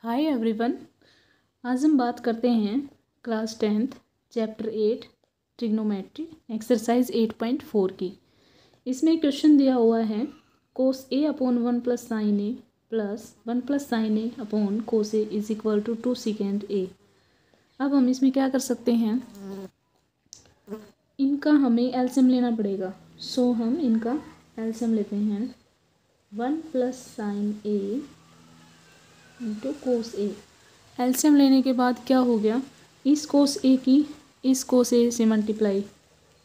Hi everyone. आज हम बात करते हैं class 10th chapter 8 trigonometry exercise 8.4 की। इसमें एक क्वेश्चन दिया हुआ है cos A upon 1 plus sine A plus 1 plus sine A upon cos A is equal to 2 second A. अब हम इसमें क्या कर सकते हैं, इनका हमें एलसीएम लेना पड़ेगा। सो हम इनका एलसीएम लेते हैं 1 plus sine A into cos A. LCM लेने के बाद क्या हो गया, इस कोस ए की इस कोस ए से मल्टीप्लाई,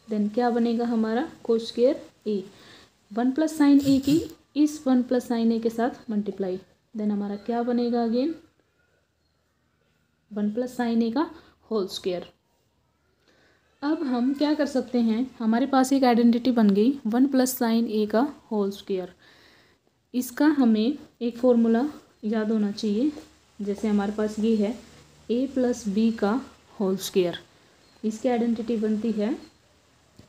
देन क्या बनेगा हमारा कोस स्क्वायर ए। 1 प्लस साइन ए की इस 1 प्लस साइन ए के साथ मल्टीप्लाई, देन हमारा क्या बनेगा अगेन 1 प्लस साइन ए का होल स्क्वायर। अब हम क्या कर सकते हैं, हमारे पास एक आइडेंटिटी बन गई 1 प्लस साइन ए का होल स्क्वायर। इसका हमें एक फॉर्मूला याद होना चाहिए, जैसे हमारे पास ये है a प्लस बी का होल स्क्वायर। इसकी आइडेंटिटी बनती है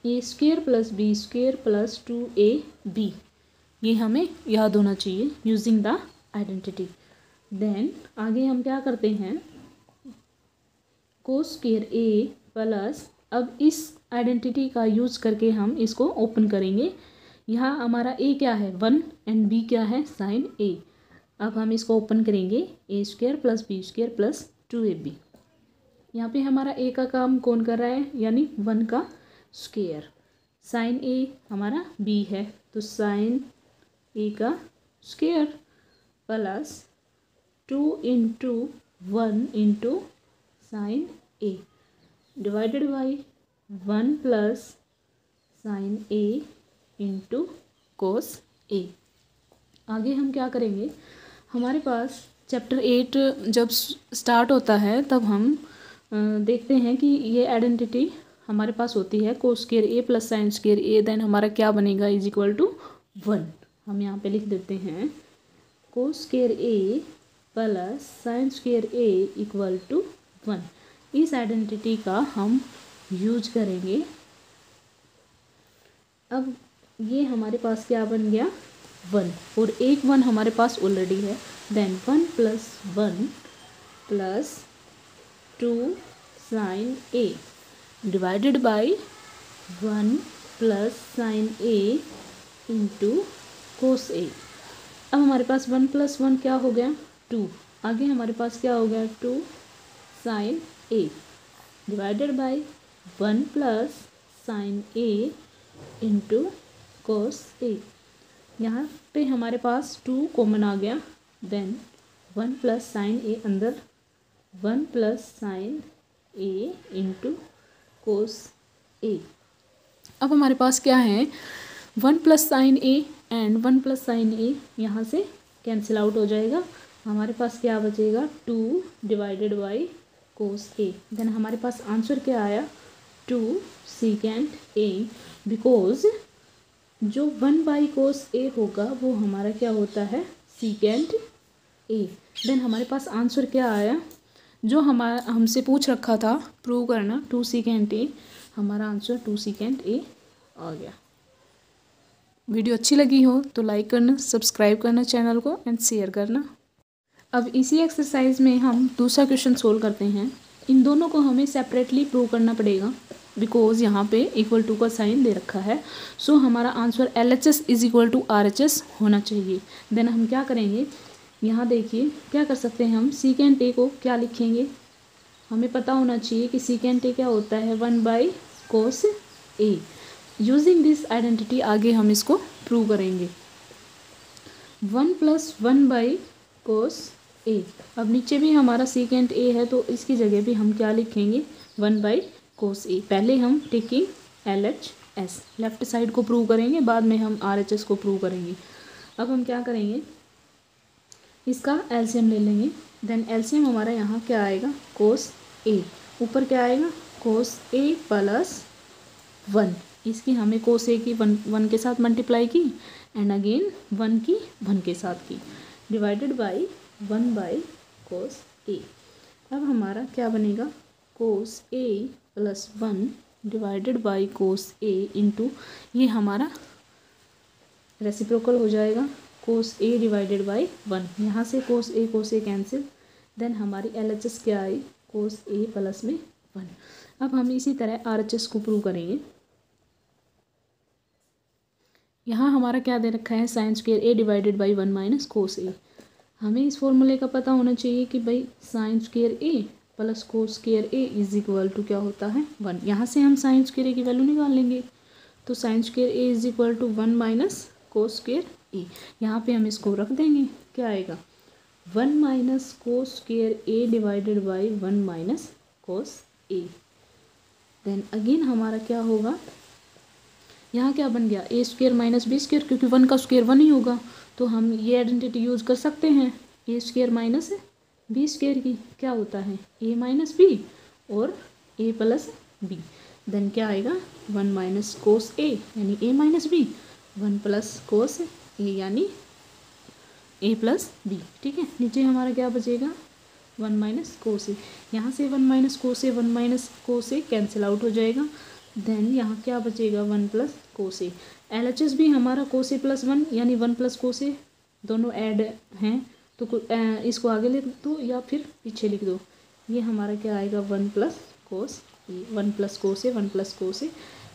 A square plus B square plus 2ab। ये हमें याद होना चाहिए यूजिंग द आइडेंटिटी। देन आगे हम क्या करते हैं, कोस स्क्वायर a प्लस, अब इस आइडेंटिटी का यूज करके हम इसको ओपन करेंगे। यहाँ हमारा a क्या है 1 एंड b क्या है साइन a। अब हम इसको ओपन करेंगे A square plus B square plus 2ab। यहाँ पे हमारा ए का काम कौन कर रहा है, यानी 1 का स्क्वायर। साइन ए हमारा बी है तो साइन ए का square plus 2 into 1 into sine A divided by 1 plus sine A into cos A. आगे हम क्या करेंगे, हमारे पास चैप्टर 8 जब स्टार्ट होता है तब हम देखते हैं कि ये आइडेंटिटी हमारे पास होती है कोस square A plus sine square A. Then हमारा क्या बनेगा इज इक्वल टू 1। हम यहाँ पे लिख देते हैं cos square A plus sine square A equal to 1। इस आइडेंटिटी का हम यूज करेंगे। अब ये हमारे पास क्या बन गया 1 और एक 1 हमारे पास ऑलरेडी है। Then 1 plus 1 plus 2 sign A divided by 1 plus sine A into cos A. अब हमारे पास 1 प्लस 1 क्या हो गया 2। आगे हमारे पास क्या हो गया 2 sign A divided by 1 plus sine A into cos A. यहाँ पे हमारे पास 2 कॉमन आ गया। देन 1 प्लस साइन ए अंदर 1 plus sine A into cos A. अब हमारे पास क्या है 1 plus sine A and 1 plus sine A यहाँ से कैंसिल आउट हो जाएगा। हमारे पास क्या बचेगा 2 divided by cos A. Then हमारे पास आंसर क्या आया 2 सेकेंड ए, बिकॉज जो 1 बाई कोस ए होगा वो हमारा क्या होता है सेकेंड ए। देन हमारे पास आंसर क्या आया, जो हमारा हमसे पूछ रखा था प्रूव करना 2 सेकेंड ए, हमारा आंसर 2 सेकेंड ए आ गया। वीडियो अच्छी लगी हो तो लाइक करना, सब्सक्राइब करना चैनल को एंड शेयर करना। अब इसी एक्सरसाइज में हम दूसरा क्वेश्चन सोल्व करते हैं। इन दोनों को हमें सेपरेटली प्रूव करना पड़ेगा बिकॉज यहाँ पे इक्वल टू का साइन दे रखा है। सो हमारा answer LHS is equal to RHS होना चाहिए। देन हम क्या करेंगे, यहाँ देखिए क्या कर सकते हैं हम, सीकेंट ए को क्या लिखेंगे, हमें पता होना चाहिए कि सीकेंट ए क्या होता है 1 by cos A. Using this identity आगे हम इसको प्रूव करेंगे 1 प्लस 1 बाई कोस ए। अब नीचे भी हमारा सीकेंट ए है तो इसकी जगह भी हम क्या लिखेंगे 1 बाई कोस ए। पहले हम टेकिंग LHS लेफ्ट साइड को प्रूव करेंगे, बाद में हम RHS को प्रूव करेंगे। अब हम क्या करेंगे, इसका एलसीएम ले लेंगे। देन एलसीएम हमारा यहाँ क्या आएगा कोस ए, ऊपर क्या आएगा कोस ए प्लस 1। इसकी हमें कोस ए की 1 के साथ मल्टीप्लाई की एंड अगेन 1 की 1 के साथ की divided by 1 by cos A. अब हमारा क्या बनेगा cos A plus 1 divided by cos A into, ये हमारा रेसिप्रोकल हो जाएगा कोस ए डिवाइडेड बाई 1। यहाँ से कोस ए कैंसिल, देन हमारी LHS क्या आई, कोस ए प्लस में 1। अब हम इसी तरह RHS को प्रूव करेंगे। यहाँ हमारा क्या दे रखा है, sine square A divided by 1 minus cos A. हमें इस फॉर्मूले का पता होना चाहिए कि भाई sine square A plus cos square A is equal to क्या होता है, 1। यहाँ से हम साइन स्क्वायर ए की वैल्यू निकाल लेंगे, तो sine square A is equal to 1 minus cos square A. यहाँ पे हम इसको रख देंगे, क्या आएगा 1 minus cos square A divided by 1 minus cos A. Then again हमारा क्या होगा, यहाँ क्या बन गया, A square minus B square, क्योंकि 1 का स्क्वायर 1 ही होगा, तो हम ये आइडेंटिटी यूज़ कर सकते हैं ए स्क्वायर माइनस बी स्क्वायर की। क्या होता है ए माइनस बी और ए प्लस बी। देन क्या आएगा 1 माइनस कोस ए यानी ए माइनस बी, 1 प्लस कोस ए यानी ए प्लस बी। ठीक है, नीचे हमारा क्या बचेगा 1 माइनस कोस ए। यहाँ से 1 minus cos A 1 minus cos A cancel out हो जाएगा। देन यहाँ क्या बचेगा 1 प्लस कोस ए। LHS भी हमारा कोस ए प्लस 1 यानी 1 प्लस कोस ए दोनों ऐड हैं, तो इसको आगे लिख दो या फिर पीछे लिख दो। ये हमारा क्या आएगा 1 plus cos A, 1 plus cos A 1 plus cos A.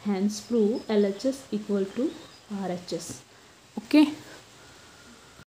Hence prove LHS equal to RHS। Okay.